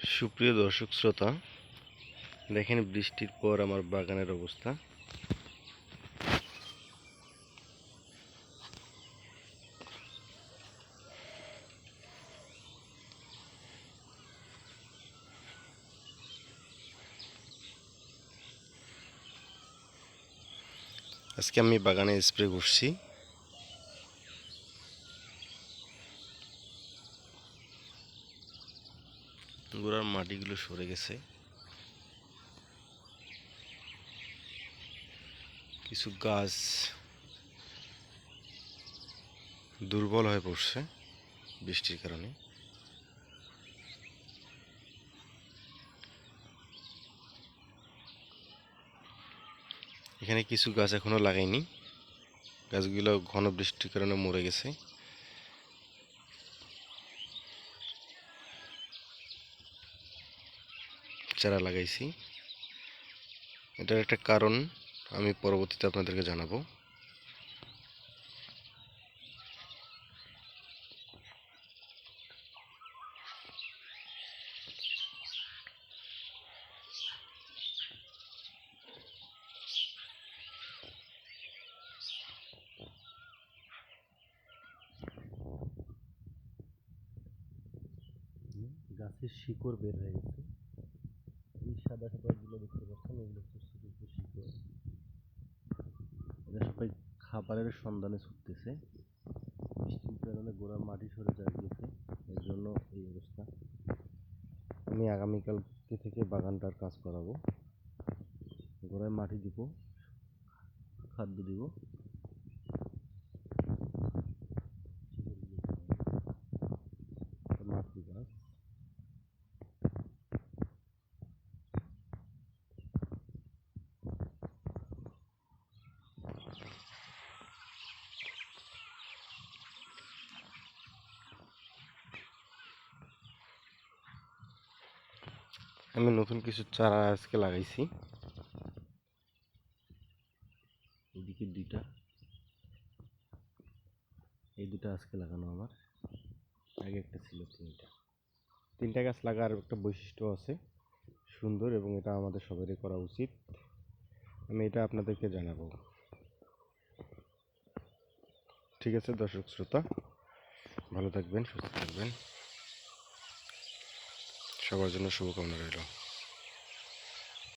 সুপ্রিয় দর্শক শ্রোতা, দেখেন বৃষ্টির পর আমার বাগানের অবস্থা। আজকে আমি বাগানে স্প্রে করছি। গোড়ার মাটিগুলো সরে গেছে, কিছু গাছ দুর্বল হয়ে পড়ছে বৃষ্টির কারণে। এখানে কিছু গাছ এখনো লাগাইনি, গাছগুলো ঘন বৃষ্টির কারণে মরে গেছে। চারা লাগাইছি, এটার একটা কারণ আমি পরবর্তীতে আপনাদেরকে জানাবো। গাছের শিকড় বের হয়ে গেছে, এই সাদা সাদাগুলো দেখতে পাচ্ছেন, এগুলো হচ্ছে শিকড়। এরা সবাই খাবারের সন্ধানে ছুটতেছে। বৃষ্টির কারণে গোড়ার মাটি সরে গেছে, এর জন্য এই অবস্থা। আমি আগামীকালকে থেকে বাগানটার কাজ করাবো, গোড়ায় মাটি দিব, খাদ্য দিব। মাতৃ গাছ আমি নতুন কিছু চারা আজকে লাগাইছি। এদিকে দুইটা, এই দুটো আজকে লাগানো আমার, আগে একটা ছিল তিনটা গাছ লাগার একটা বৈশিষ্ট্য আছে সুন্দর, এবং এটা আমাদের সবারই করা উচিত। আমি এটা আপনাদেরকে জানাবো। ঠিক আছে দর্শক শ্রোতা, ভালো থাকবেন, সুস্থ থাকবেন, সবার জন্য শুভকামনা রইল।